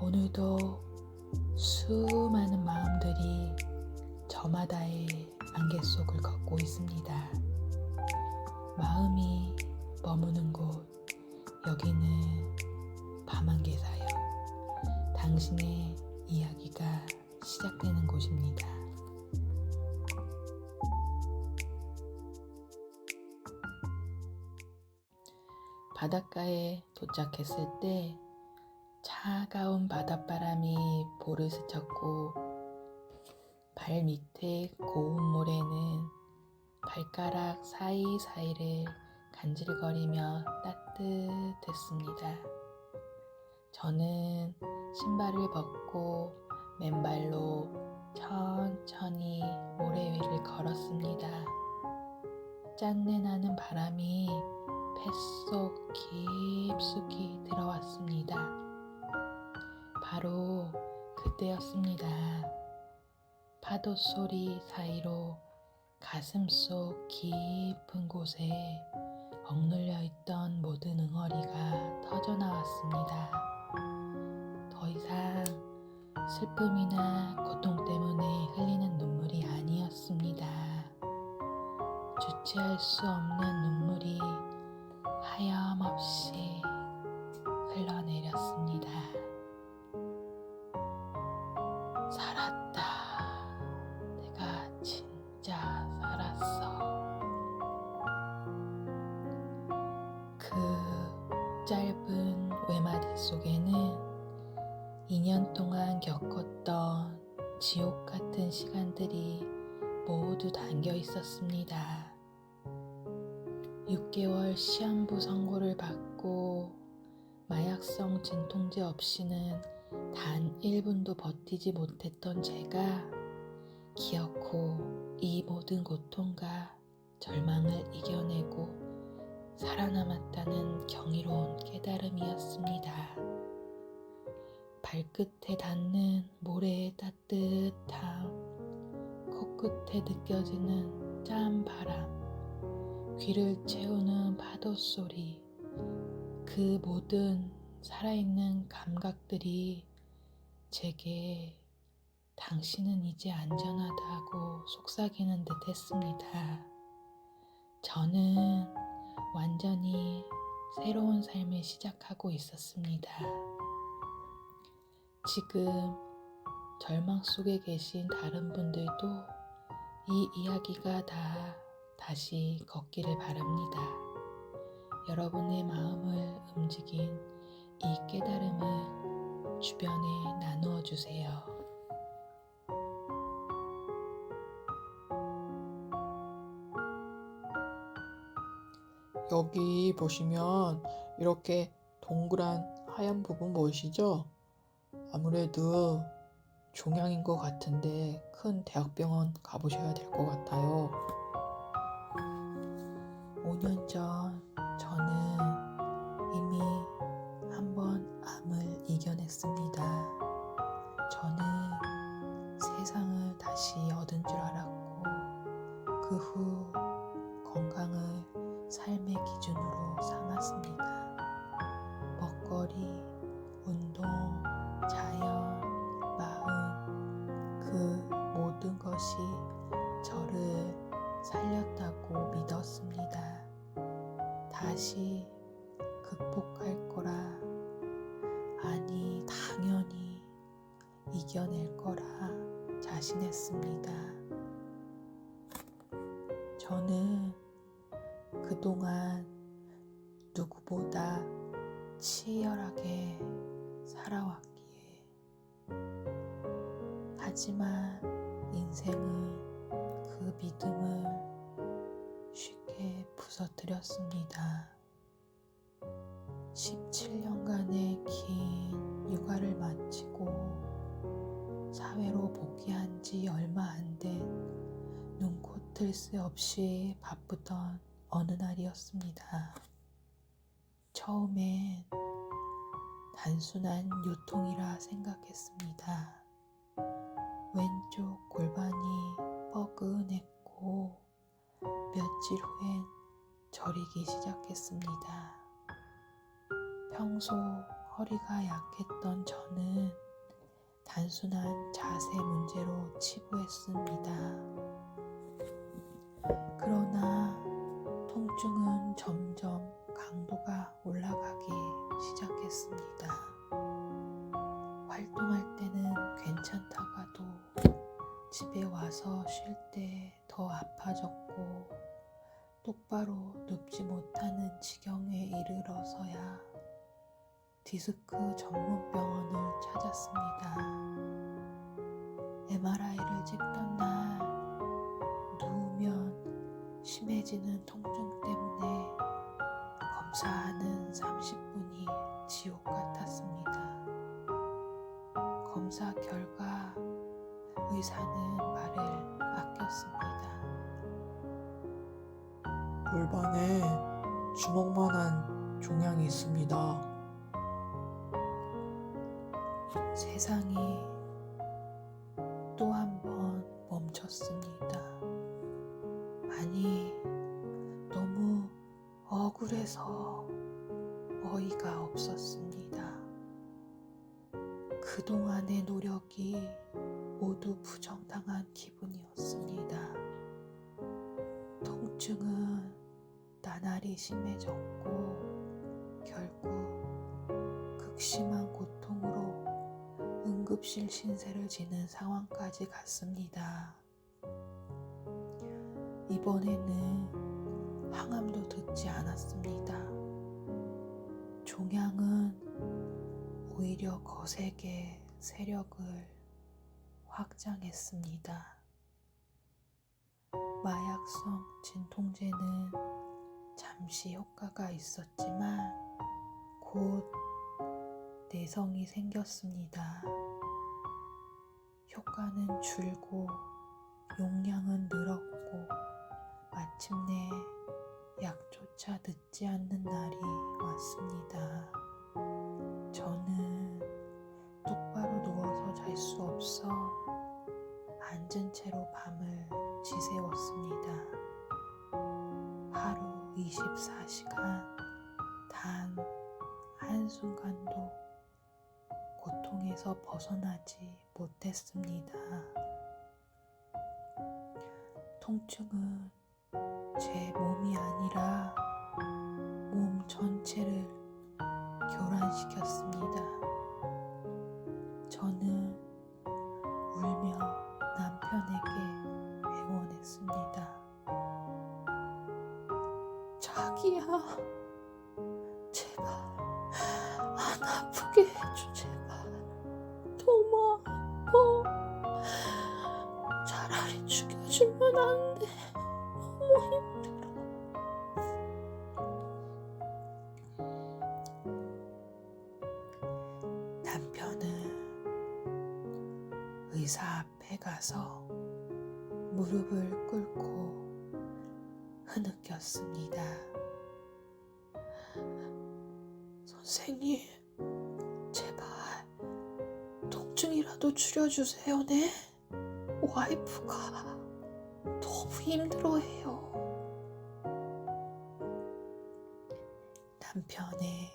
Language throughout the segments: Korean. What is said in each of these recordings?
오늘도 수많은 마음들이 저마다의 안개 속을 걷고 있습니다. 마음이 머무는 곳, 여기는 밤안개사요. 당신의 이야기가 시작되는 곳입니다. 바닷가에 도착했을 때 차가운 바닷바람이 볼을 스쳤고 발 밑에 고운 모래는 발가락 사이사이를 간질거리며 따뜻했습니다. 저는 신발을 벗고 맨발로 천천히 모래 위를 걸었습니다. 짠내 나는 바람이 뱃속 깊숙이 들어왔습니다. 바로 그때였습니다. 파도 소리 사이로 가슴 속 깊은 곳에 억눌려 있던 모든 응어리가 터져 나왔습니다. 더 이상 슬픔이나 고통 때문에 흘리는 눈물이 아니었습니다. 주체할 수 없는 눈물이 하염없이 흘러내렸습니다. 살았다. 내가 진짜 살았어. 그 짧은 외마디 속에는 2년 동안 겪었던 지옥 같은 시간들이 모두 담겨 있었습니다. 6개월 시한부 선고를 받고 마약성 진통제 없이는 단 1분도 버티지 못했던 제가 기어코 이 모든 고통과 절망을 이겨내고 살아남았다는 경이로운 깨달음이었습니다. 발끝에 닿는 모래의 따뜻함, 코끝에 느껴지는 짠 바람, 귀를 채우는 파도 소리, 그 모든 살아있는 감각들이 제게 당신은 이제 안전하다고 속삭이는 듯 했습니다. 저는 완전히 새로운 삶을 시작하고 있었습니다. 지금 절망 속에 계신 다른 분들도 이 이야기가 다시 걷기를 바랍니다. 여러분의 마음을 움직인 이 깨달음을 주변에 나누어 주세요. 여기 보시면 이렇게 동그란 하얀 부분 보이시죠? 아무래도 종양인 것 같은데 큰 대학병원 가보셔야 될 것 같아요. 5년 전 저는 이미 한번 암을 이겨냈습니다. 저는 세상을 다시 얻은 줄 알았고 그 후 건강을 삶의 기준으로 삼았습니다. 먹거리, 운동, 자연, 마음, 그 모든 것이 저를 살렸다고 믿었습니다. 다시 극복할 거라, 아니 당연히 이겨낼 거라 자신했습니다. 저는 그동안 누구보다 치열하게 살아왔기에, 하지만 인생은 그 믿음을 쉽게 부서뜨렸습니다. 17년간의 긴 육아를 마치고 사회로 복귀한 지 얼마 안 된 눈코 뜰 새 없이 바쁘던 어느 날이었습니다. 처음엔 단순한 요통이라 생각했습니다. 왼쪽 골반이 뻐근했고 며칠 후엔 저리기 시작했습니다. 평소 허리가 약했던 저는 단순한 자세 문제로 치부했습니다. 그러나 통증은 점점 강도가 올라가기 시작했습니다. 활동할 때는 괜찮다가도 집에 와서 쉴 때 더 아파졌고 똑바로 눕지 못하는 지경에 이르러서야 디스크 전문 병원을 찾았습니다. MRI를 찍던 날 누우면 심해지는 통증 때문에 검사하는 30분이 지옥 같았습니다. 검사 결과 의사는 말을 아꼈습니다. 골반에 주먹만한 종양이 있습니다. 세상이 또 한 번 멈췄습니다. 아니, 너무 억울해서 어이가 없었습니다. 그동안의 노력이 모두 부정당한 기분이었습니다. 통증은 나날이 심해졌고 결국 극심한 고통으로 응급실 신세를 지는 상황까지 갔습니다. 이번에는 항암도 듣지 않았습니다. 종양은 오히려 거세게 세력을 확장했습니다. 마약성 진통제는 잠시 효과가 있었지만 곧 내성이 생겼습니다. 효과는 줄고 용량은 늘었고 마침내 약조차 듣지 않는 날이 왔습니다. 저는 똑바로 누워서 잘 수 없어 앉은 채로 밤을 지새웠습니다. 하루 24시간 단 한순간도 고통에서 벗어나지 못했습니다. 통증은 제 몸이 아니라 몸 전체를 교란시켰습니다. 저는 울며 남편에게 애원했습니다. 자기야, 제발 안 아프게 해줘, 제발. 너무 아파. 차라리 죽여주면 안 돼. 너무 힘들어. 남편은 의사 앞에 가서 무릎을 꿇고 흐느꼈습니다. 선생님, 제발 통증이라도 줄여주세요, 네? 와이프가 너무 힘들어해요. 남편의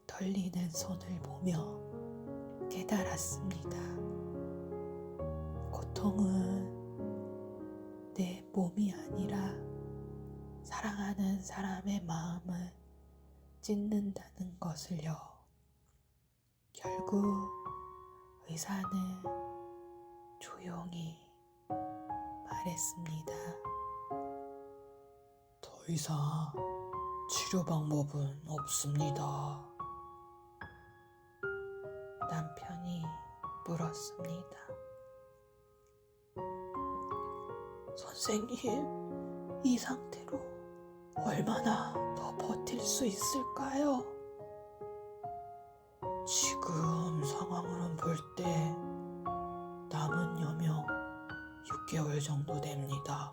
떨리는 손을 보며 깨달았습니다. 고통은 내 몸이 아니라 사랑하는 사람의 마음을 찢는다는 것을요. 결국 의사는 조용히 말했습니다. 더 이상 치료 방법은 없습니다. 남편이 물었습니다. 선생님, 이 상태로 얼마나 더 버틸 수 있을까요? 지금 상황으로는 볼 때 남은 여명 6개월 정도 됩니다.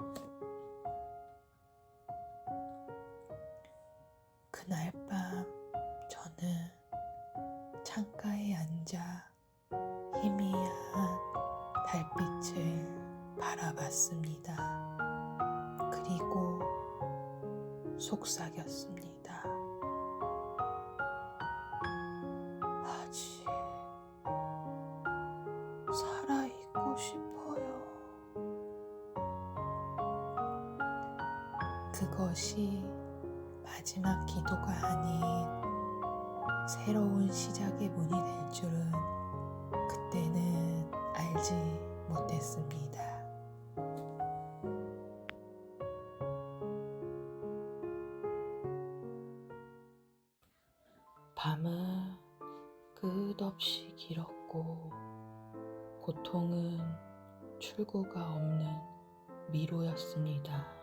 그날 밤 저는 창가에 앉아 희미한 달빛을 바라봤습니다. 그리고 속삭였습니다. 그것이 마지막 기도가 아닌 새로운 시작의 문이 될 줄은 그때는 알지 못했습니다. 밤은 끝없이 길었고 고통은 출구가 없는 미로였습니다.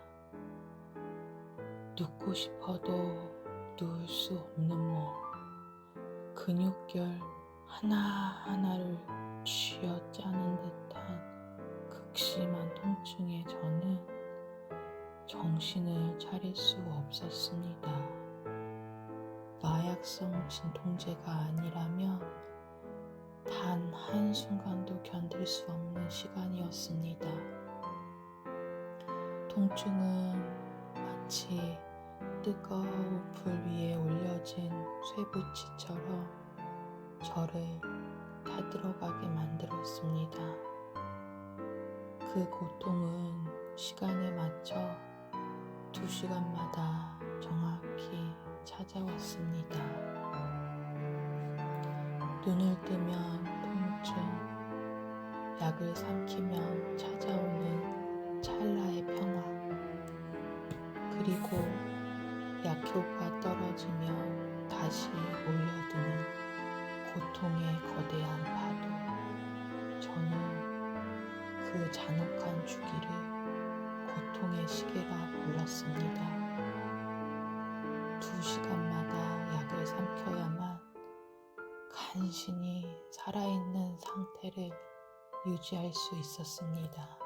눕고 싶어도 누울 수 없는 몸, 근육결 하나하나를 쥐어짜는 듯한 극심한 통증에 저는 정신을 차릴 수 없었습니다. 마약성 진통제가 아니라면 단 한순간도 견딜 수 없는 시간이었습니다. 통증은 마치 뜨거운 불 위에 올려진 쇠붙이처럼 저를 타들어가게 만들었습니다. 그 고통은 시간에 맞춰 2시간마다 정확히 찾아왔습니다. 눈을 뜨면 통증, 약을 삼키면 찾아오는 찰나의 평화, 그리고 약효가 떨어지면 다시 몰려드는 고통의 거대한 파도. 저는 그 잔혹한 주기를 고통의 시계라 불렀습니다. 2시간마다 약을 삼켜야만 간신히 살아있는 상태를 유지할 수 있었습니다.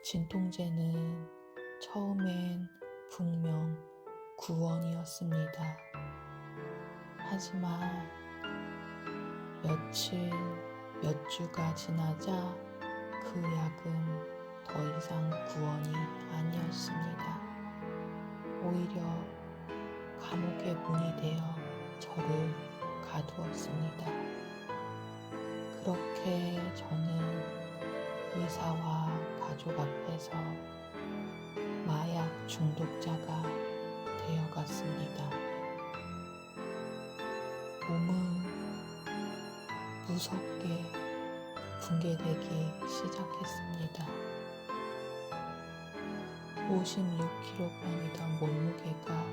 진통제는 처음엔 분명 구원이었습니다. 하지만 며칠, 몇 주가 지나자 그 약은 더 이상 구원이 아니었습니다. 오히려 감옥의 문이 되어 저를 가두었습니다. 그렇게 저는 의사와 가족 앞에서 마약 중독자가 되어갔습니다. 몸은 무섭게 붕괴되기 시작했습니다. 56kg이던 몸무게가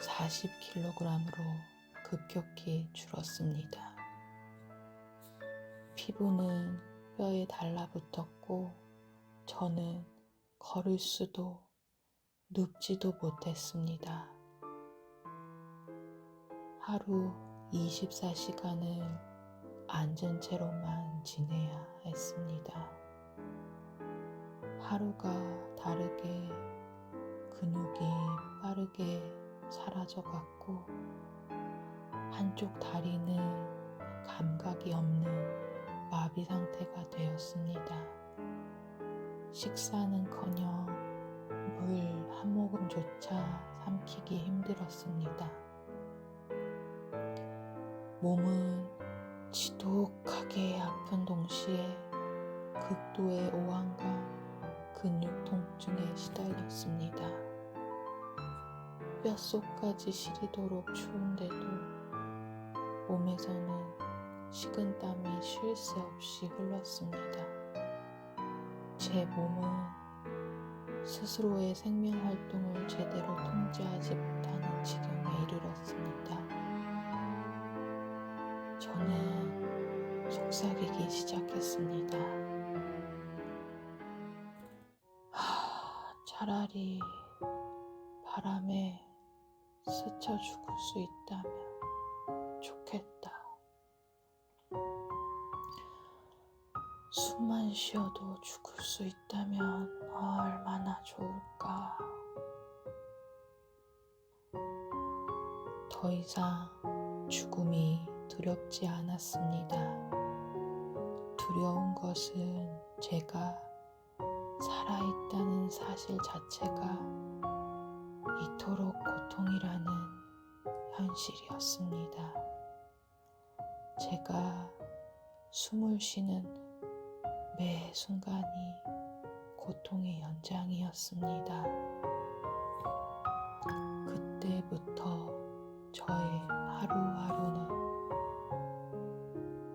40kg으로 급격히 줄었습니다. 피부는 뼈에 달라붙었고 저는 걸을 수도 눕지도 못했습니다. 하루 24시간을 앉은 채로만 지내야 했습니다. 하루가 다르게 근육이 빠르게 사라져갔고 한쪽 다리는 감각이 없는 마비 상태가 되었습니다. 식사는커녕 물 한 모금조차 삼키기 힘들었습니다. 몸은 지독하게 아픈 동시에 극도의 오한과 근육 통증에 시달렸습니다. 뼛속까지 시리도록 추운데도 몸에서는 식은땀이 쉴 새 없이 흘렀습니다. 제 몸은 스스로의 생명활동을 제대로 통제하지 못하는 지경에 이르렀습니다. 저는 속삭이기 시작했습니다. 차라리 바람에 스쳐 죽을 수 있다면 좋겠다. 숨만 쉬어도 죽을 수 있다면 얼마나 좋을까. 더 이상 죽음이 두렵지 않았습니다. 두려운 것은 제가 살아있다는 사실 자체가 이토록 고통이라는 현실이었습니다. 제가 숨을 쉬는 매 순간이 고통의 연장이었습니다. 그때부터 저의 하루하루는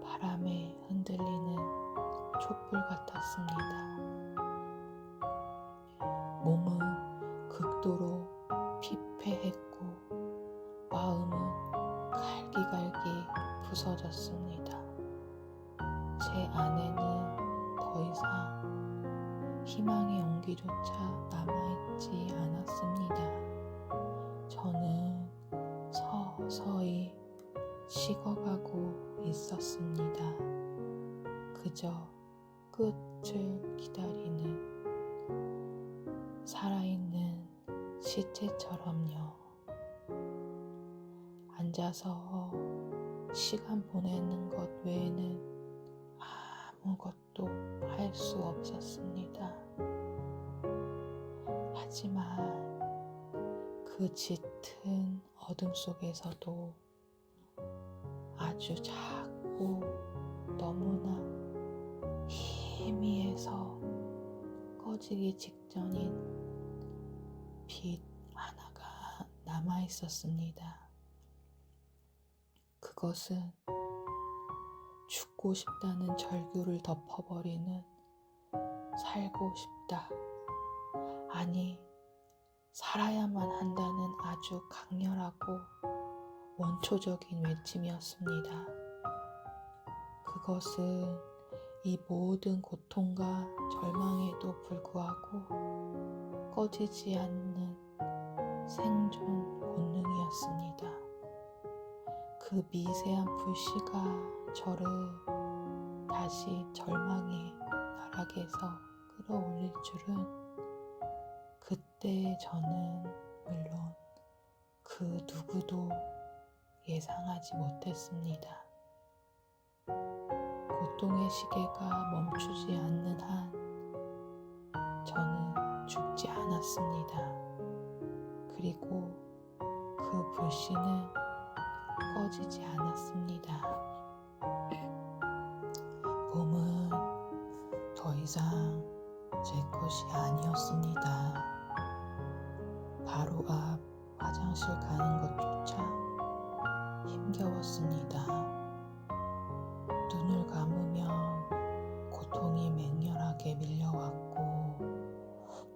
바람에 흔들리는 촛불 같았습니다. 몸은 극도로 피폐했고 마음은 갈기갈기 부서졌습니다. 제 안에는 더 이상 희망의 온기조차 남아있지 않았습니다. 저는 서서히 식어가고 있었습니다. 그저 끝을 기다리는 살아있는 시체처럼요. 앉아서 시간 보내는 것 외에는 아무것도 할 수 없었습니다. 하지만 그 짙은 어둠 속에서도 아주 작고 너무나 희미해서 꺼지기 직전인 빛 하나가 남아 있었습니다. 그것은 죽고 싶다는 절규를 덮어버리는 살고 싶다. 아니, 살아야만 한다는 아주 강렬하고 원초적인 외침이었습니다. 그것은 이 모든 고통과 절망에도 불구하고 꺼지지 않는 생존 본능이었습니다. 그 미세한 불씨가 저를 다시 절망의 나락에서 끌어올릴 줄은 그때 저는 물론 그 누구도 예상하지 못했습니다. 고통의 시계가 멈추지 않는 한 저는 죽지 않았습니다. 그리고 그 불씨는 꺼지지 않았습니다. 몸은 더 이상 제 것이 아니었습니다. 바로 앞 화장실 가는 것조차 힘겨웠습니다. 눈을 감으면 고통이 맹렬하게 밀려왔고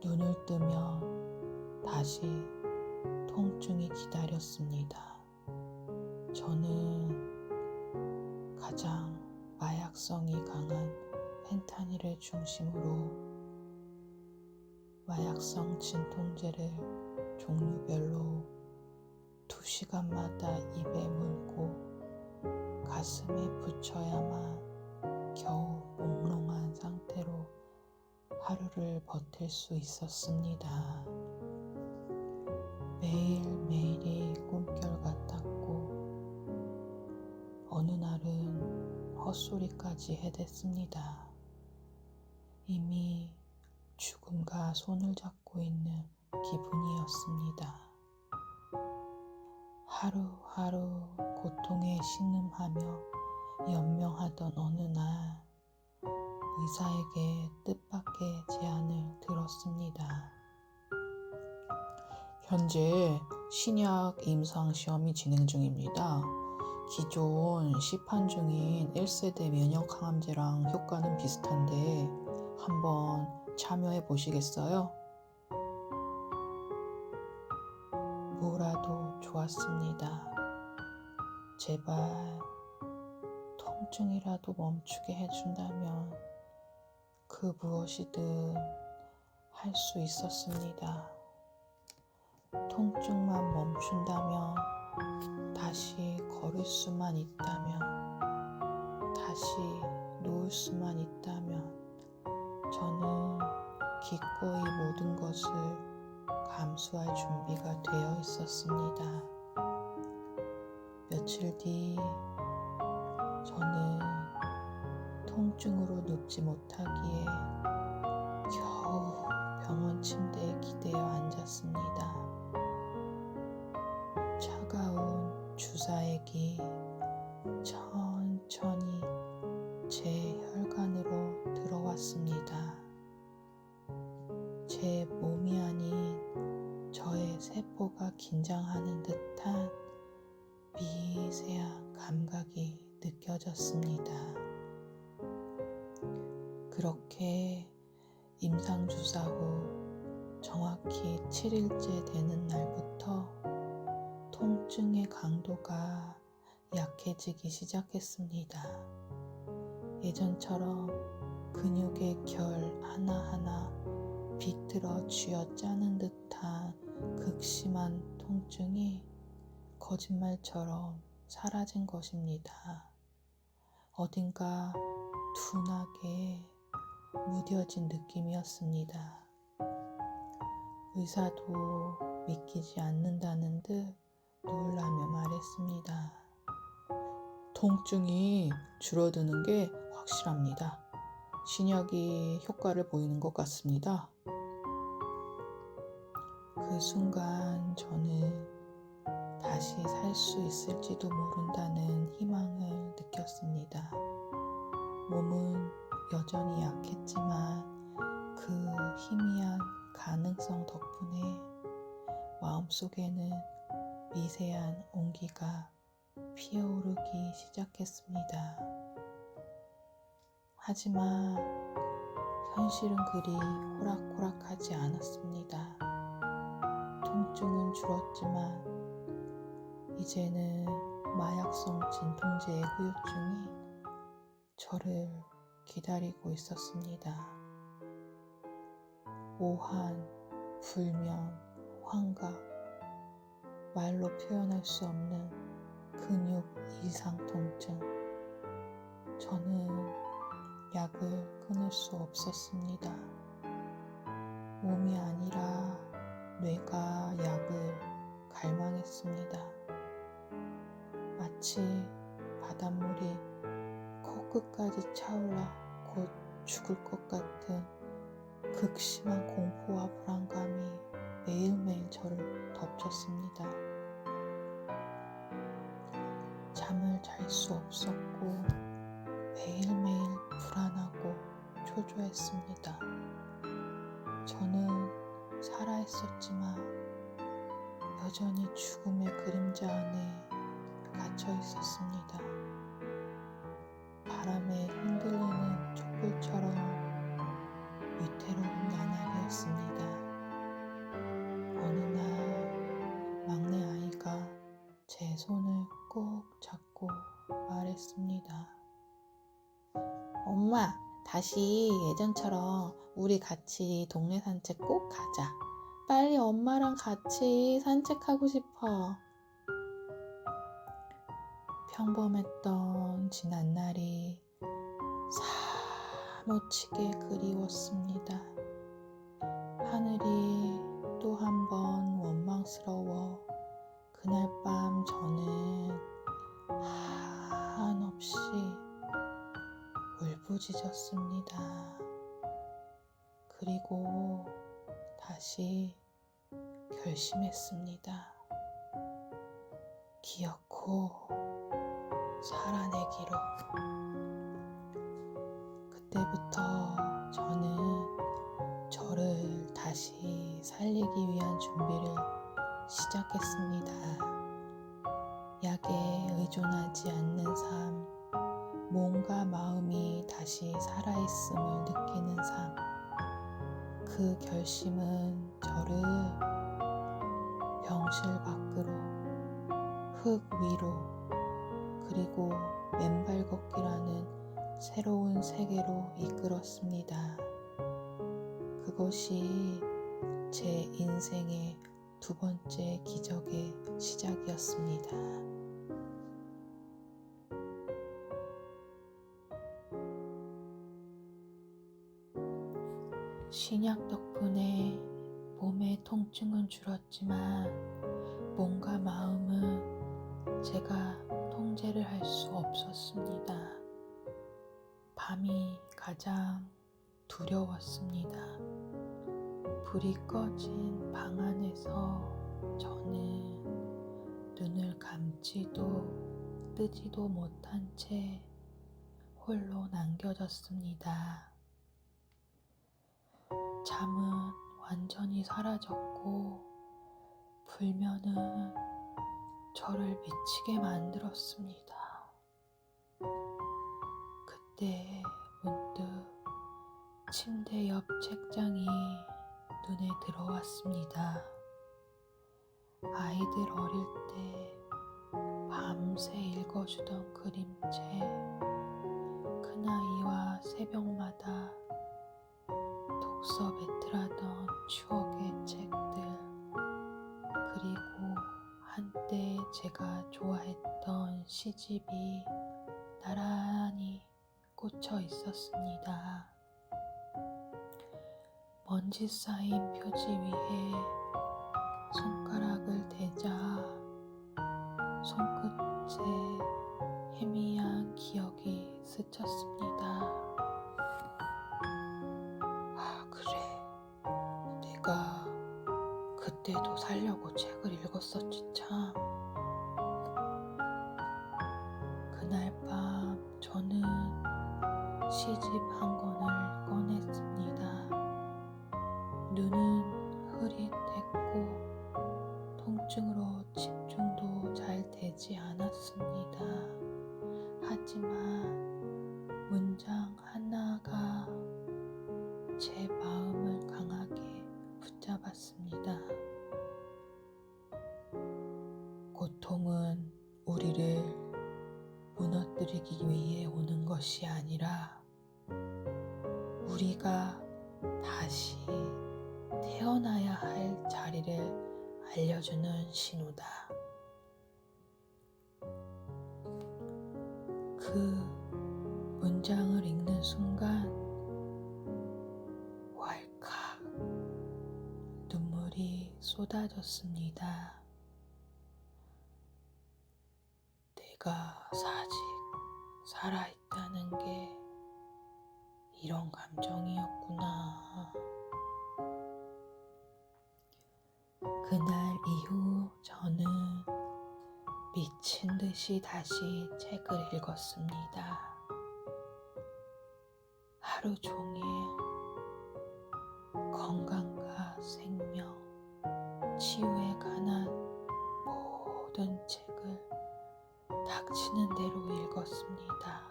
눈을 뜨면 다시 통증이 기다렸습니다. 저는 가장 마약성이 강한 펜타닐을 중심으로 마약성 진통제를 종류별로 2시간마다 입에 물고 가슴에 붙여야만 겨우 몽롱한 상태로 하루를 버틸 수 있었습니다. 매일매일이 꿈결 같았고 어느 날은 헛소리까지 해댔습니다. 이미 죽음과 손을 잡고 있는 기분이었습니다. 하루하루 고통에 신음하며 연명하던 어느 날 의사에게 뜻밖의 제안을 들었습니다. 현재 신약 임상시험이 진행 중입니다. 기존 시판 중인 1세대 면역항암제랑 효과는 비슷한데 한번 참여해 보시겠어요? 뭐라도 좋았습니다. 제발 통증이라도 멈추게 해준다면 그 무엇이든 할 수 있었습니다. 통증만 멈춘다면, 다시 걸을 수만 있다면, 다시 놓을 수만 있다면 저는 기꺼이 모든 것을 감수할 준비가 되어 있었습니다. 며칠 뒤 저는 통증으로 눕지 못하기에 겨우 병원 침대에 기대어 앉았습니다. 차가운 주사액이 천천히 제 혈관으로 들어왔습니다. 긴장하는 듯한 미세한 감각이 느껴졌습니다. 그렇게 임상주사 후 정확히 7일째 되는 날부터 통증의 강도가 약해지기 시작했습니다. 예전처럼 근육의 결 하나하나 비틀어 쥐어짜는 듯한 극심한 통증이 거짓말처럼 사라진 것입니다. 어딘가 둔하게 무뎌진 느낌이었습니다. 의사도 믿기지 않는다는 듯 놀라며 말했습니다. 통증이 줄어드는 게 확실합니다. 신약이 효과를 보이는 것 같습니다. 그 순간 저는 다시 살 수 있을지도 모른다는 희망을 느꼈습니다. 몸은 여전히 약했지만 그 희미한 가능성 덕분에 마음속에는 미세한 온기가 피어오르기 시작했습니다. 하지만 현실은 그리 호락호락하지 않았습니다. 통증은 줄었지만 이제는 마약성 진통제의 후유증이 저를 기다리고 있었습니다. 오한, 불면, 환각, 말로 표현할 수 없는 근육 이상 통증. 저는 약을 끊을 수 없었습니다. 몸이 아니라 뇌가 약을 갈망했습니다. 마치 바닷물이 코끝까지 차올라 곧 죽을 것 같은 극심한 공포와 불안감이 매일매일 저를 덮쳤습니다. 잠을 잘 수 없었고 매일매일 불안하고 초조했습니다. 저는 살아있었지만 여전히 죽음의 그림자 안에 갇혀 있었습니다. 바람에 흔들리는 촛불처럼 위태로운 나날이었습니다. 어느 날 막내 아이가 제 손을 꼭 잡고 말했습니다. 엄마, 다시 예전처럼 우리 같이 동네 산책 꼭 가자. 빨리 엄마랑 같이 산책하고 싶어. 평범했던 지난 날이 사무치게 그리웠습니다. 하늘이 또 한 번 원망스러워 그날 밤 저는 한없이 울부짖었습니다. 그리고 다시 결심했습니다. 기어코 살아내기로. 그때부터 저는 저를 다시 살리기 위한 준비를 시작했습니다. 약에 의존하지 않는 삶, 몸과 마음이 다시 살아있음을 느끼는 삶. 그 결심은 저를 병실 밖으로, 흙 위로, 그리고 맨발 걷기라는 새로운 세계로 이끌었습니다. 그것이 제 인생의 두 번째 기적의 시작이었습니다. 신약 덕분에 몸의 통증은 줄었지만 몸과 마음은 제가 통제를 할 수 없었습니다. 밤이 가장 두려웠습니다. 불이 꺼진 방 안에서 저는 눈을 감지도 뜨지도 못한 채 홀로 남겨졌습니다. 잠은 완전히 사라졌고 불면은 저를 미치게 만들었습니다. 그때 문득 침대 옆 책장이 눈에 들어왔습니다. 아이들 어릴 때 밤새 읽어주던 그림책, 큰아이와 새벽마다 독서 배틀하던 추억의 책들, 그리고 한때 제가 좋아했던 시집이 나란히 꽂혀 있었습니다. 먼지 쌓인 표지 위에 손가락을 대자 손끝에 희미한 기억이 스쳤습니다. 아, 그래. 내가 그때도 살려고 책을 읽었었지 참. 그날 밤 저는 시집 한 권을 꺼냈습니다. 눈은 흐릿했고 통증으로 집중도 잘 되지 않았습니다. 하지만 문장 하나가 제 마음을 강하게 붙잡았습니다. 고통은 우리를 무너뜨리기 위해 오는 것이 아니라 우리가 다시 태어나야 할 자리를 알려주는 신호다. 그 문장을 읽는 순간 왈칵 눈물이 쏟아졌습니다. 내가 아직 살아있다는 게 이런 감정이었구나. 그날 이후 저는 미친 듯이 다시 책을 읽었습니다. 하루 종일 건강과 생명, 치유에 관한 모든 책을 닥치는 대로 읽었습니다.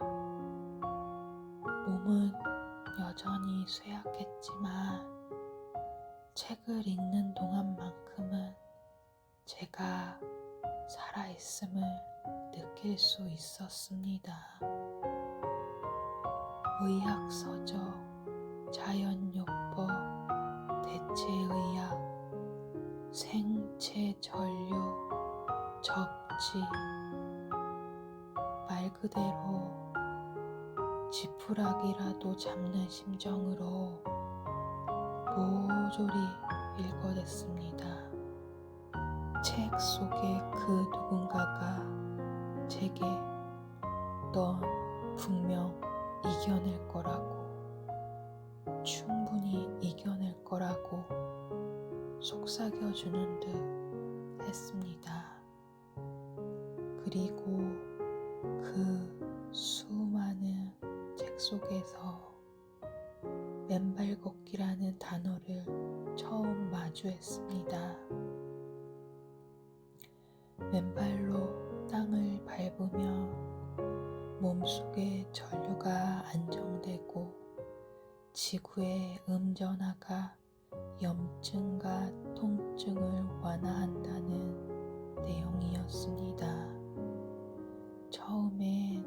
몸은 여전히 쇠약했지만 책을 읽는 동안만큼은 제가 살아있음을 느낄 수 있었습니다. 의학서적, 자연요법, 대체의학, 생체전류, 접지, 말 그대로 지푸라기라도 잡는 심정으로 모조리 읽어냈습니다. 책 속의 그 누군가가 제게 넌 분명 이겨낼 거라고, 충분히 이겨낼 거라고 속삭여주는 듯 했습니다. 그리고 그 수많은 책 속에서 맨발 걷기라는 단어를 처음 마주했습니다. 맨발로 땅을 밟으면 몸속의 전류가 안정되고 지구의 음전화가 염증과 통증을 완화한다는 내용이었습니다. 처음엔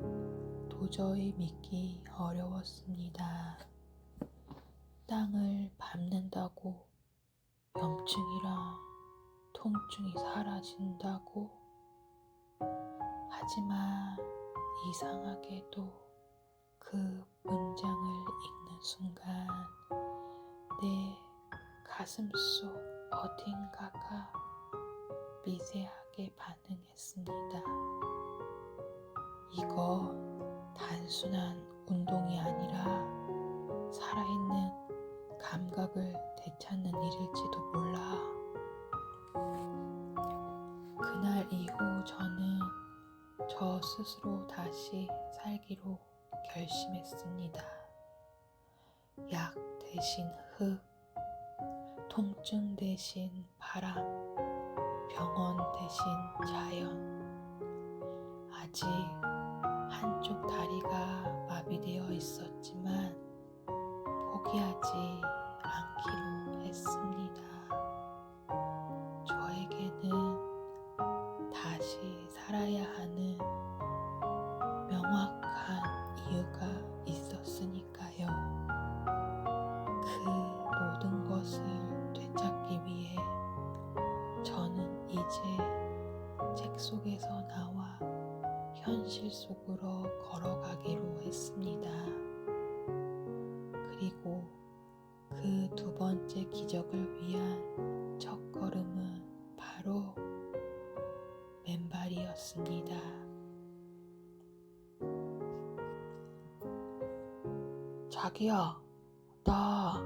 도저히 믿기 어려웠습니다. 땅을 밟는다고 염증이랑 통증이 사라진다고? 하지만 이상하게도 그 문장을 읽는 순간 내 가슴 속 어딘가가 미세하게 반응했습니다. 이건 단순한 운동이 아니라 살아있는 감각을 되찾는 일일지도 몰라. 그날 이후 저는 저 스스로 다시 살기로 결심했습니다. 약 대신 흙, 통증 대신 바람, 병원 대신 자연. 아직 한쪽 다리가 마비되어 있었지만 포기하지 않기로 했습니다. 저에게는 다시 살아야 하는 명확한 이유가 있었으니까요. 그 모든 것을 되찾기 위해 저는 이제 책 속에서 나와 현실 속으로 걸어가기로 했습니다. 그리고 그 두 번째 기적을 위한 첫걸음은 바로 맨발이었습니다. 자기야, 나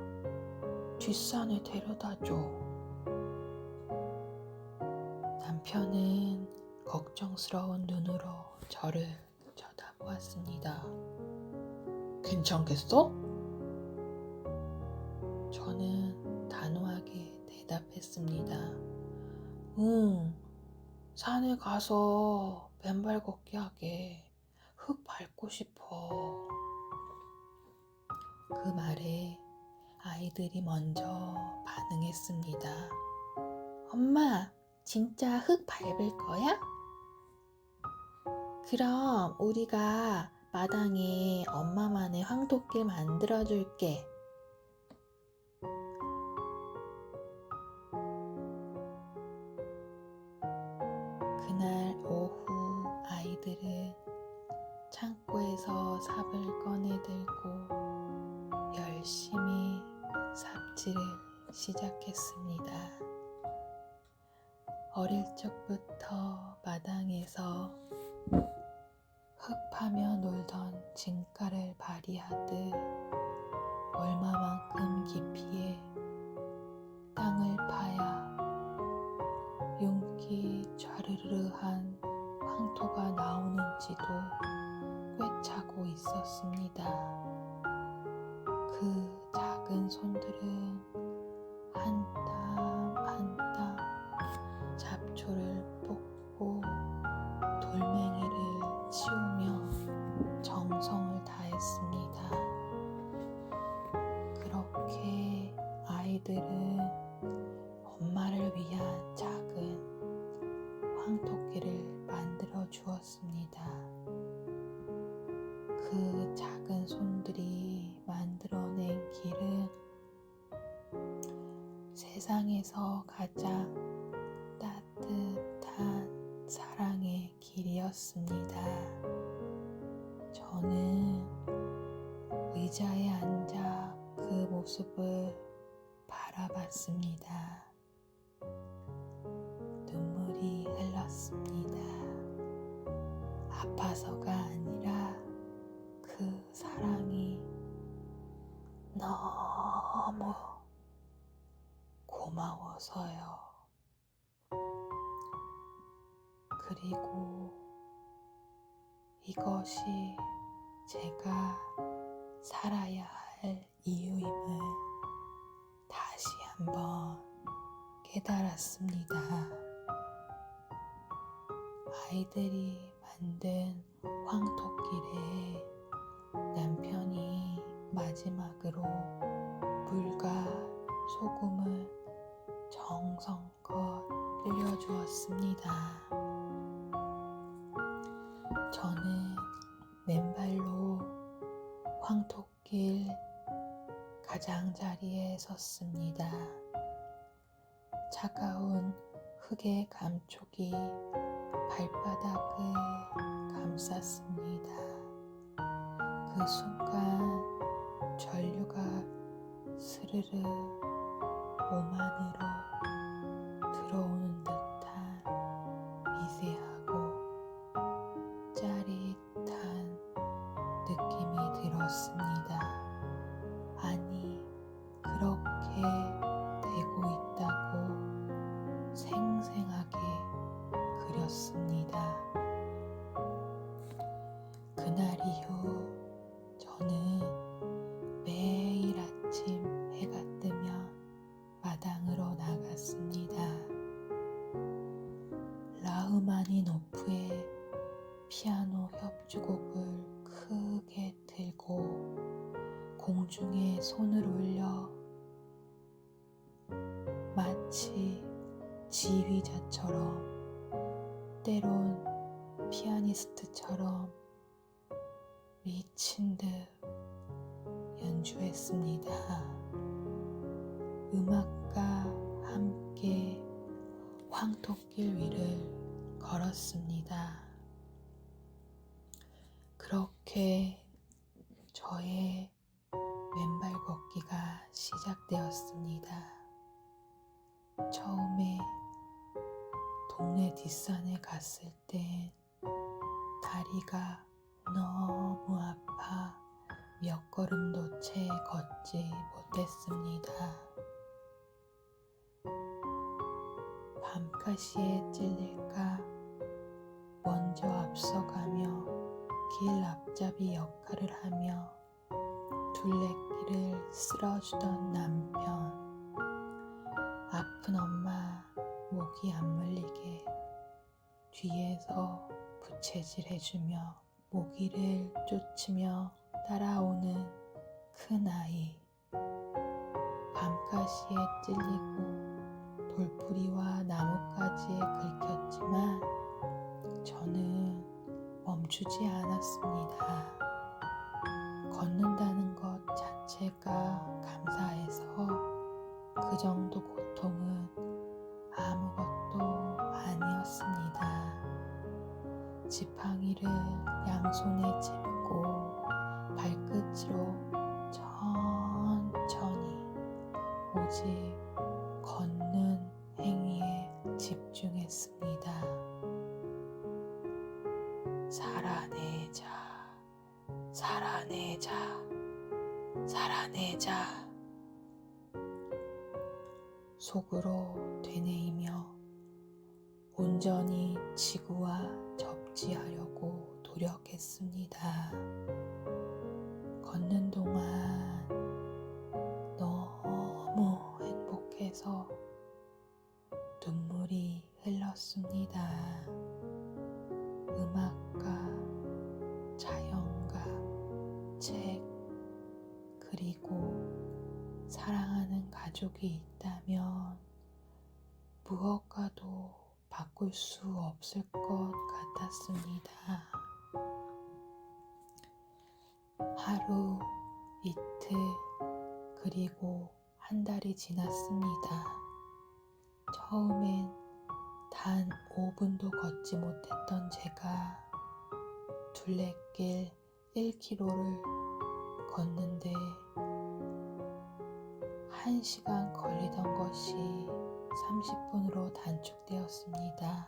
뒷산에 데려다줘. 남편은 걱정스러운 눈으로 저를 쳐다보았습니다. 괜찮겠어? 저는 단호하게 대답했습니다. 응, 산에 가서 맨발 걷기 하게 흙 밟고 싶어. 그 말에 아이들이 먼저 반응했습니다. 엄마, 진짜 흙 밟을 거야? 그럼 우리가 마당에 엄마만의 황토길 만들어줄게. 그날 오후 아이들은 창고에서 삽을 꺼내들고 열심히 삽질을 시작했습니다. 어릴 적부터 마당에서 흙 파며 놀던 진가를 발휘하듯 얼마만큼 깊이에 땅을 파야 윤기 좌르르한 황토가 나오는지도 꿰차고 있었습니다. 그 작은 손들은 한 땀 한 땀 잡초를 뽑고 돌멩이를 치우며 정성을 다했습니다. 그렇게 아이들은 엄마를 위한 작은 황토길을 만들어 주었습니다. 그 작은 손들이 만들어낸 길은 세상에서 가장 따뜻한 사랑의 길이었습니다. 저는 의자에 앉아 그 모습을 바라봤습니다. 눈물이 흘렀습니다. 아파서가 아니라 그 사랑이 너무 고마워서요. 그리고 이것이 제가 살아야 할 이유임을 다시 한번 깨달았습니다. 아이들이 만든 황토길에 남편이 마지막으로 물과 소금을 정성껏 뿌려주었습니다. 저는 맨발로 황토길 가장자리에 섰습니다. 차가운 흙의 감촉이 발바닥을 감쌌습니다. 그 순간 전류가 스르르 몸 안으로 들어오는 듯한 미세하고 짜릿한 느낌이 들었습니다. 아니, 그렇게 되고 있다고 생생하게 그렸습니다. 그날 이후 저는 매일 아침 해가 뜨면 마당으로 나갔습니다. 엽주곡을 크게 들고 공중에 손을 올려 마치 지휘자처럼 때론 피아니스트처럼 미친 듯 연주했습니다. 음악과 함께 황토길 위를 걸었습니다. 그렇게 저의 맨발 걷기가 시작되었습니다. 처음에 동네 뒷산에 갔을 땐 다리가 너무 아파 몇 걸음도 채 걷지 못했습니다. 밤가시에 찔릴까 먼저 앞서가며 길 앞잡이 역할을 하며 둘레길을 쓸어주던 남편, 아픈 엄마 목이 안 물리게 뒤에서 부채질해주며 모기를 쫓으며 따라오는 큰아이, 밤가시에 찔리고 돌부리와 나뭇가지에 긁혔지만 저는 멈추지 않았습니다. 걷는다는 것 자체가 감사해서 그 정도 고통은 아무것도 아니었습니다. 지팡이를 양손에 짚고 발끝으로 천천히 오직 걷는 행위에 집중했습니다. 살아내자, 살아내자, 살아내자. 속으로 되뇌이며 온전히 지구와 접지하려고 노력했습니다. 걷는 동안 너무 행복해서 눈물이 흘렀습니다. 음악과 자연과 책, 그리고 사랑하는 가족이 있다면 무엇과도 바꿀 수 없을 것 같았습니다. 하루, 이틀, 그리고 한 달이 지났습니다. 처음엔 단 5분도 걷지 못했던 제가 둘레길 1km를 걷는데 1시간 걸리던 것이 30분으로 단축되었습니다.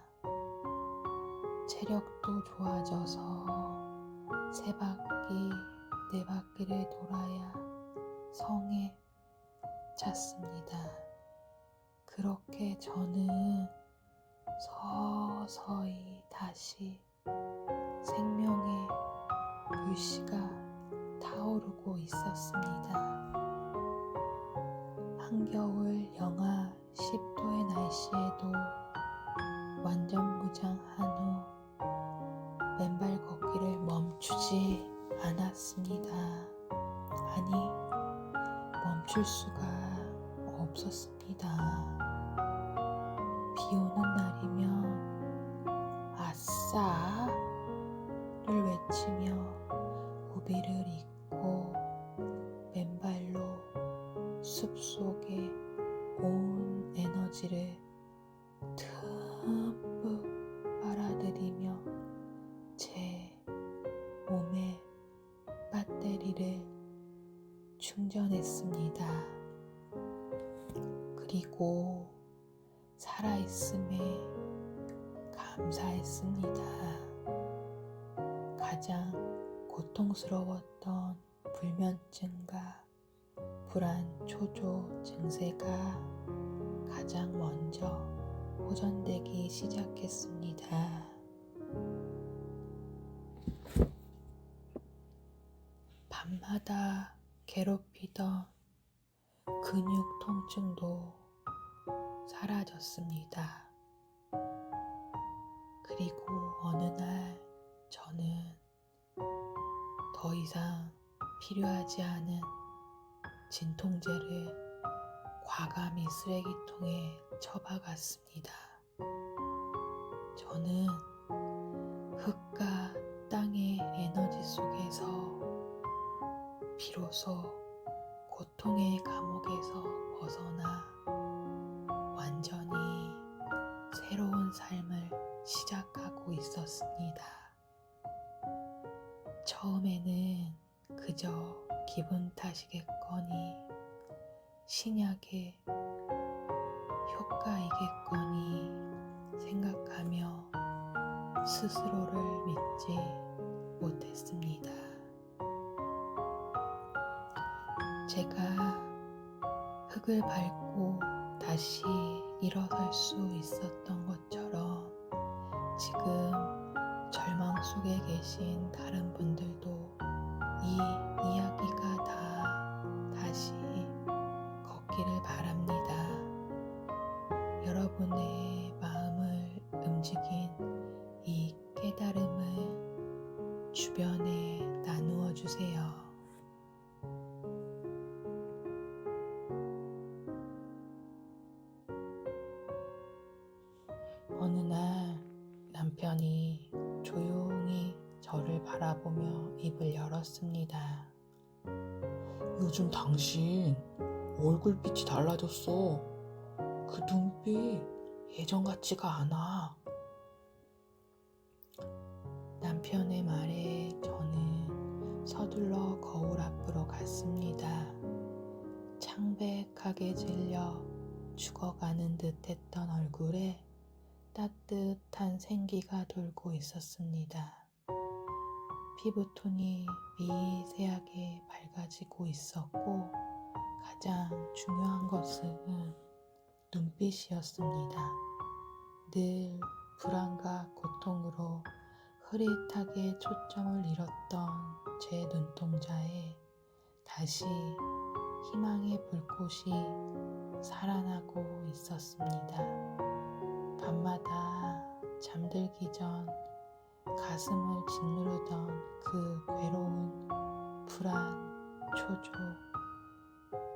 체력도 좋아져서 3바퀴, 4바퀴를 돌아야 성에 찼습니다. 그렇게 저는 서서히 다시 생명의 불씨가 타오르고 있었습니다. 한겨울 영하 10도의 날씨에도 완전 무장한 후 맨발 걷기를 멈추지 않았습니다. 아니, 멈출 수가 없었습니다. 비 오는 날이면 아싸를 외치며 우비를 입고 맨발로 숲속에 온 에너지를 듬뿍 빨아들이며 제 몸에 배터리를 충전했습니다. 그리고 살아있음에 감사했습니다. 가장 고통스러웠던 불면증과 불안 초조 증세가 가장 먼저 호전되기 시작했습니다. 밤마다 괴롭히던 근육 통증도 사라졌습니다. 그리고 어느 날 저는 더 이상 필요하지 않은 진통제를 과감히 쓰레기통에 처박았습니다. 저는 흙과 땅의 에너지 속에서 비로소 고통의 감옥에서 벗어나 완전히 새로운 삶을 시작하고 있었습니다. 처음에는 그저 기분 탓이겠거니, 신약의 효과이겠거니 생각하며 스스로를 믿지 못했습니다. 제가 흙을 밟고 다시 일어설 수 있었던 것처럼 지금 절망 속에 계신 다른 분들도 이 이야기가 다 다시 걷기를 바랍니다. 여러분의 마음을 움직인 이 깨달음을 주변에 나누어 주세요. 어느 날 남편이 조용히 저를 바라보며 입을 열었습니다. 요즘 당신 얼굴빛이 달라졌어. 그 눈빛 예전 같지가 않아. 남편의 말에 저는 서둘러 거울 앞으로 갔습니다. 창백하게 질려 죽어가는 듯했던 얼굴에 따뜻한 생기가 돌고 있었습니다. 피부톤이 미세하게 밝아지고 있었고 가장 중요한 것은 눈빛이었습니다. 늘 불안과 고통으로 흐릿하게 초점을 잃었던 제 눈동자에 다시 희망의 불꽃이 살아나고 있었습니다. 밤마다 잠들기 전 가슴을 짓누르던 그 괴로운 불안, 초조,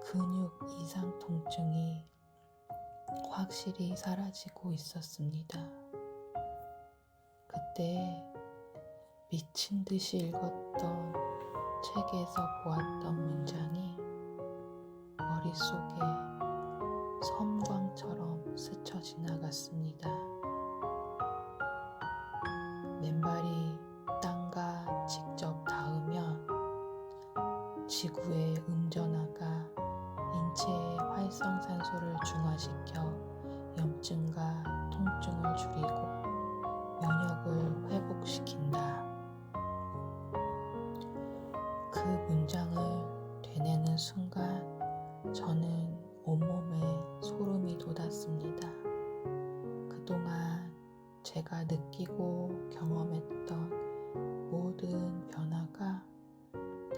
근육 이상 통증이 확실히 사라지고 있었습니다. 그때 미친 듯이 읽었던 책에서 보았던 문장이 머릿속에 섬광처럼 스쳐 지나갔습니다. 맨발이 땅과 직접 닿으면 지구의 음전화가 인체의 활성산소를 중화시켜 염증과 통증을 줄이고 면역을 회복시킨다. 그 문장을 되뇌는 순간 저는 온몸에 소름이 돋았습니다. 그동안 제가 느끼고 경험했던 모든 변화가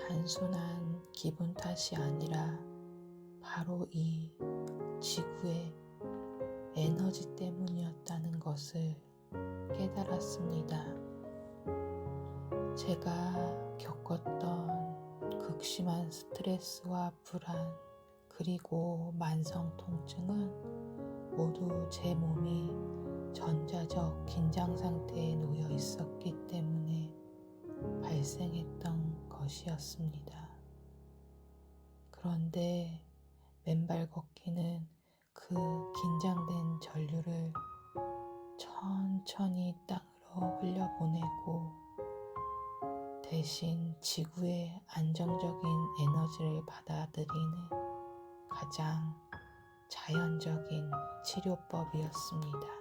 단순한 기분 탓이 아니라 바로 이 지구의 에너지 때문이었다는 것을 깨달았습니다. 제가 겪었던 극심한 스트레스와 불안, 그리고 만성 통증은 모두 제 몸이 전자적 긴장 상태에 놓여 있었기 때문에 발생했던 것이었습니다. 그런데 맨발 걷기는 그 긴장된 전류를 천천히 땅으로 흘려보내고 대신 지구의 안정적인 에너지를 받아들이는 가장 자연적인 치료법이었습니다.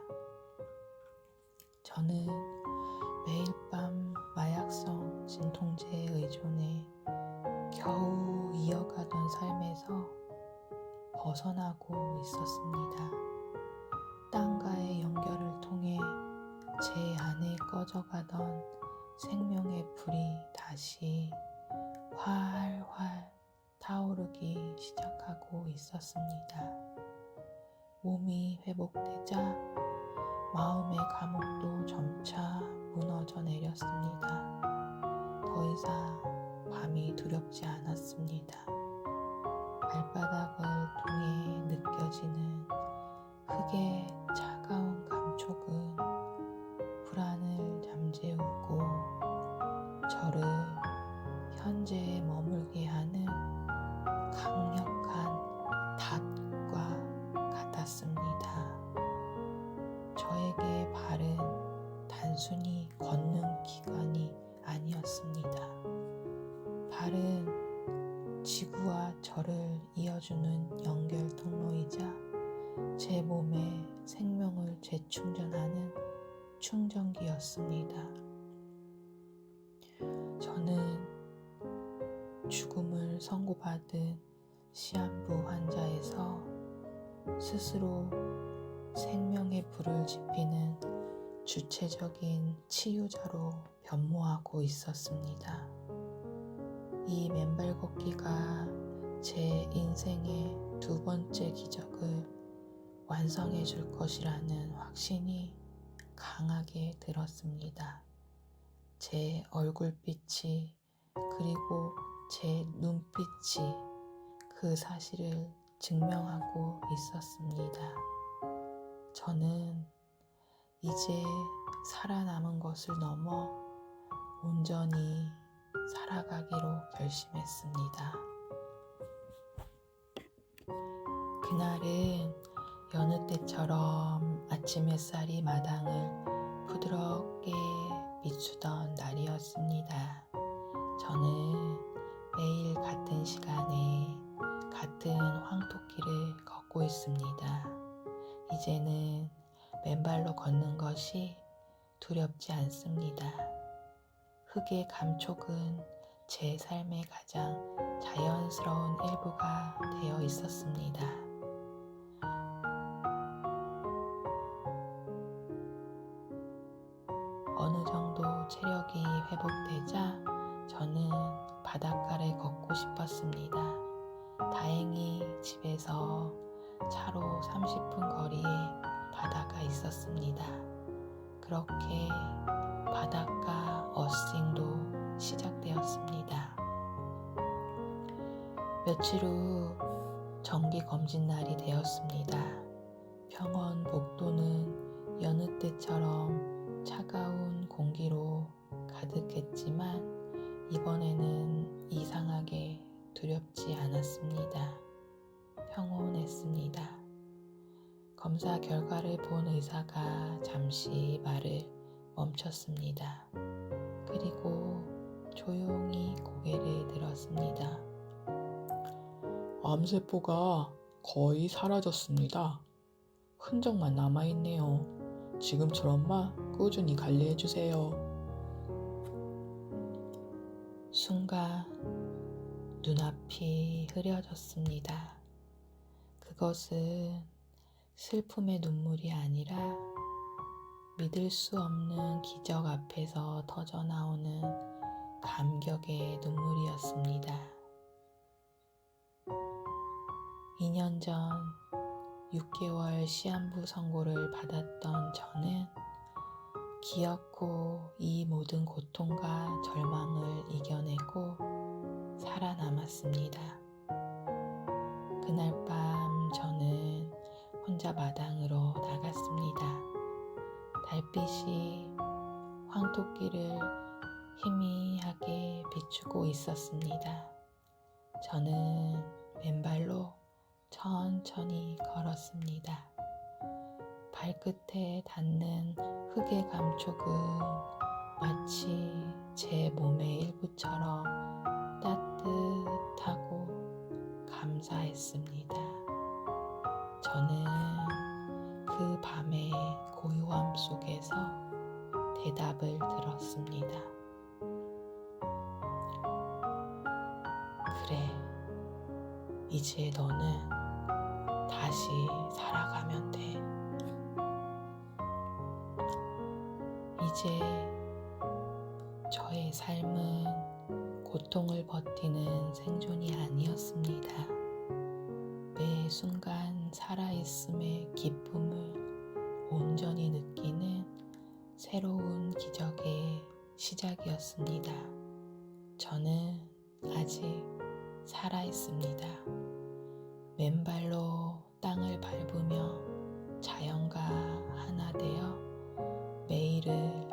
저는 매일 밤 마약성 진통제에 의존해 겨우 이어가던 삶에서 벗어나고 있었습니다. 땅과의 연결을 통해 제 안에 꺼져가던 생명의 불이 다시 활활 타오르기 시작하고 있었습니다. 몸이 회복되자 마음의 감옥도 점차 무너져 내렸습니다. 더 이상 감히 두렵지 않았습니다. 발바닥을 통해 느껴지는 흙의 차가운 감촉은 불안을 잠재우고 저를 현재에 머물게 하는 강력한 닷과 같았습니다. 저에게 발은 단순히 걷는 기관이 아니었습니다. 발은 지구와 저를 이어주는 연결 통로이자 제 몸에 생명을 재충전하는 충전기였습니다. 저는 죽음을 선고받은 시한부 환자에서 스스로 생명의 불을 지피는 주체적인 치유자로 변모하고 있었습니다. 이 맨발 걷기가 제 인생의 두 번째 기적을 완성해 줄 것이라는 확신이 강하게 들었습니다. 제 얼굴빛이 그리고 제 눈빛이 그 사실을 증명하고 있었습니다. 저는 이제 살아남은 것을 넘어 온전히 살아가기로 결심했습니다. 그날은 여느 때처럼 아침 햇살이 마당을 부드럽게 비추던 날이었습니다. 저는 매일 같은 시간에 같은 황토길을 걷고 있습니다. 이제는 맨발로 걷는 것이 두렵지 않습니다. 흙의 감촉은 제 삶의 가장 자연스러운 일부가 되어 있었습니다. 어느 정도 체력이 회복되자 저는 바닷가를 걷고 싶었습니다. 다행히 집에서 차로 30분 거리에 바다가 있었습니다. 그렇게 바닷가 어싱도 시작되었습니다. 며칠 후 정기 검진 날이 되었습니다. 병원 복도는 여느 때처럼 차가운 공기로 가득했지만 이번에는 이상하게 두렵지 않았습니다. 평온했습니다. 검사 결과를 본 의사가 잠시 말을 멈췄습니다. 그리고 조용히 고개를 들었습니다. 암세포가 거의 사라졌습니다. 흔적만 남아있네요. 지금처럼만 꾸준히 관리해주세요. 순간 눈앞이 흐려졌습니다. 그것은 슬픔의 눈물이 아니라 믿을 수 없는 기적 앞에서 터져나오는 감격의 눈물이었습니다. 2년 전 6개월 시한부 선고를 받았던 저는 기어코 이 모든 고통과 절망을 이겨내고 살아남았습니다. 그날 밤 저는 혼자 마당으로 나갔습니다. 달빛이 황토길을 희미하게 비추고 있었습니다. 저는 맨발로 천천히 걸었습니다. 발끝에 닿는 흙의 감촉은 마치 제 몸의 일부처럼 따뜻하고 감사했습니다. 저는 그 밤의 고요함 속에서 대답을 들었습니다. 그래, 이제 너는 다시 살아가면 돼. 이제 저의 삶은 고통을 버티는 생존이 아니었습니다. 매 순간 살아있음의 기쁨을 온전히 느끼는 새로운 기적의 시작이었습니다. 저는 아직 살아있습니다. 맨발로 땅을 밟으며 자연과 하나 되어 매일을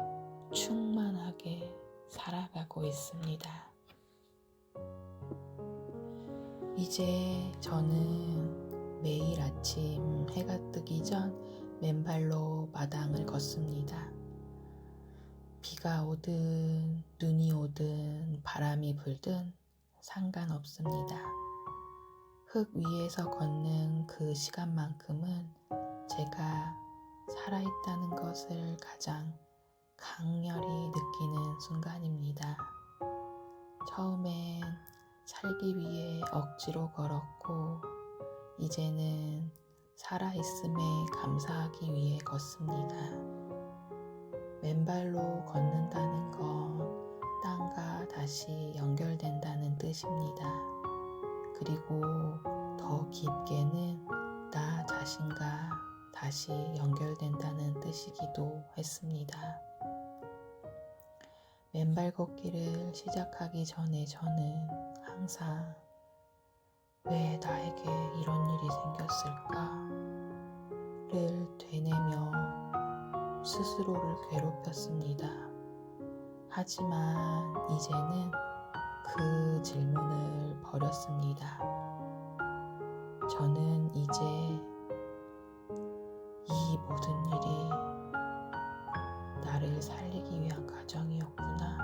충만하게 살아가고 있습니다. 이제 저는 매일 아침 해가 뜨기 전 맨발로 마당을 걷습니다. 비가 오든 눈이 오든 바람이 불든 상관없습니다. 흙 위에서 걷는 그 시간만큼은 제가 살아있다는 것을 가장 강렬히 느끼는 순간입니다. 처음엔 살기 위해 억지로 걸었고 이제는 살아있음에 감사하기 위해 걷습니다. 맨발로 걷는다는 건 땅과 다시 연결된다는 뜻입니다. 그리고 더 깊게는 나 자신과 다시 연결된다는 뜻이기도 했습니다. 맨발 걷기를 시작하기 전에 저는 항상 왜 나에게 이런 일이 생겼을까를 되뇌며 스스로를 괴롭혔습니다. 하지만 이제는 그 질문을 버렸습니다. 저는 이제 이 모든 일이 나를 살리기 위한 과정이었구나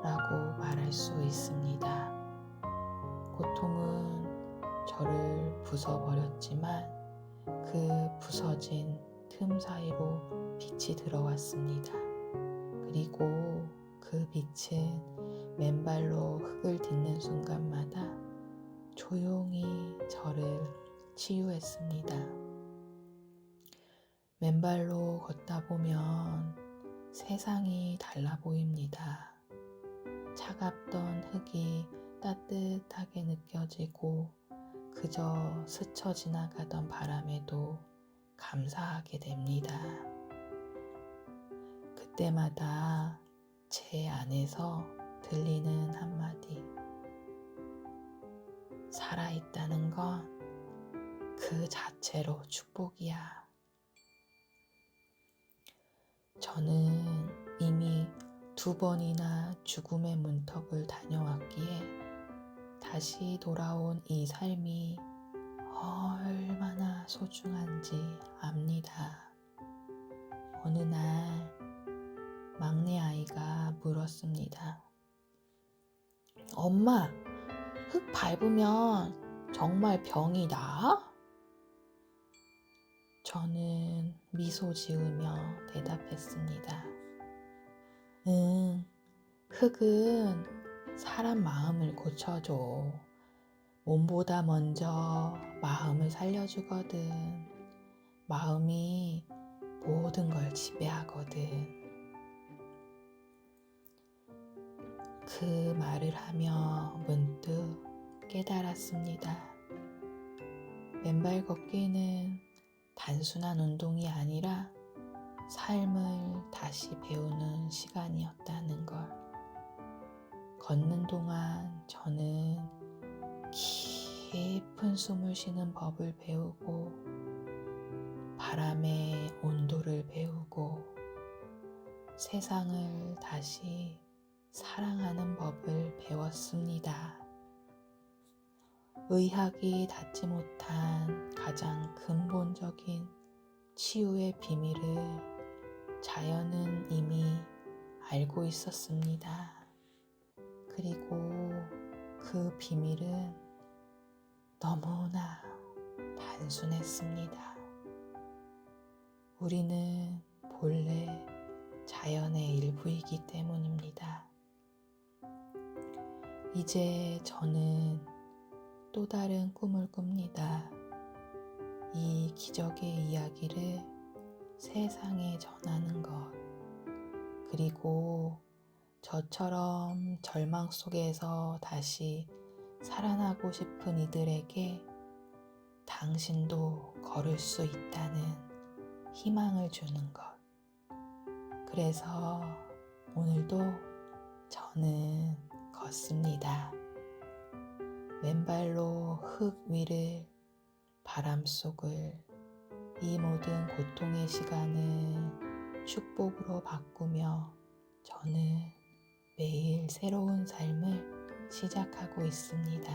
라고 말할 수 있습니다. 고통은 저를 부숴버렸지만 그 부서진 틈 사이로 빛이 들어왔습니다. 그리고 그 빛은 맨발로 흙을 딛는 순간마다 조용히 저를 치유했습니다. 맨발로 걷다 보면 세상이 달라 보입니다. 차갑던 흙이 따뜻하게 느껴지고 그저 스쳐 지나가던 바람에도 감사하게 됩니다. 그때마다 제 안에서 들리는 한마디. 살아있다는 건 그 자체로 축복이야. 저는 이미 2번이나 죽음의 문턱을 다녀왔기에 다시 돌아온 이 삶이 얼마나 소중한지 압니다. 어느 날 막내 아이가 물었습니다. 엄마, 흙 밟으면 정말 병이 나? 저는 미소 지으며 대답했습니다. 응, 흙은 사람 마음을 고쳐줘. 몸보다 먼저 마음을 살려주거든. 마음이 모든 걸 지배하거든. 그 말을 하며 문득 깨달았습니다. 맨발 걷기는 단순한 운동이 아니라 삶을 다시 배우는 시간이었다는 걸. 걷는 동안 저는 깊은 숨을 쉬는 법을 배우고 바람의 온도를 배우고 세상을 다시 사랑하는 법을 배웠습니다. 의학이 닿지 못한 가장 근본적인 치유의 비밀을 자연은 이미 알고 있었습니다. 그리고 그 비밀은 너무나 단순했습니다. 우리는 본래 자연의 일부이기 때문입니다. 이제 저는 또 다른 꿈을 꿉니다. 이 기적의 이야기를 세상에 전하는 것. 그리고 저처럼 절망 속에서 다시 살아나고 싶은 이들에게 당신도 걸을 수 있다는 희망을 주는 것. 그래서 오늘도 저는 걷습니다. 왼발로 흙 위를, 바람 속을, 이 모든 고통의 시간을 축복으로 바꾸며 저는 매일 새로운 삶을 시작하고 있습니다.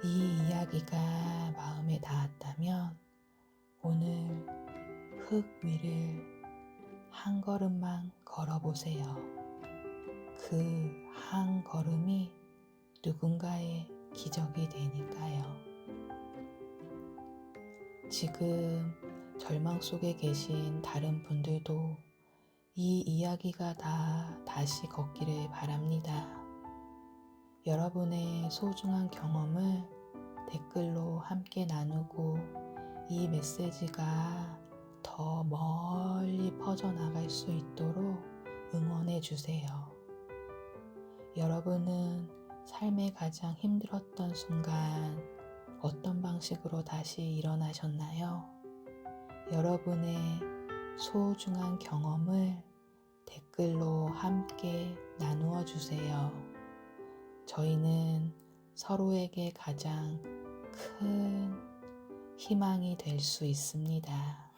이 이야기가 마음에 닿았다면 오늘 흙 위를 한 걸음만 걸어보세요. 그 한 걸음이 누군가의 기적이 되니까요. 지금 절망 속에 계신 다른 분들도 이 이야기가 다 다시 걷기를 바랍니다. 여러분의 소중한 경험을 댓글로 함께 나누고 이 메시지가 더 멀리 퍼져나갈 수 있도록 응원해 주세요. 여러분은 삶의 가장 힘들었던 순간 어떤 방식으로 다시 일어나셨나요? 여러분의 소중한 경험을 댓글로 함께 나누어 주세요. 저희는 서로에게 가장 큰 희망이 될 수 있습니다.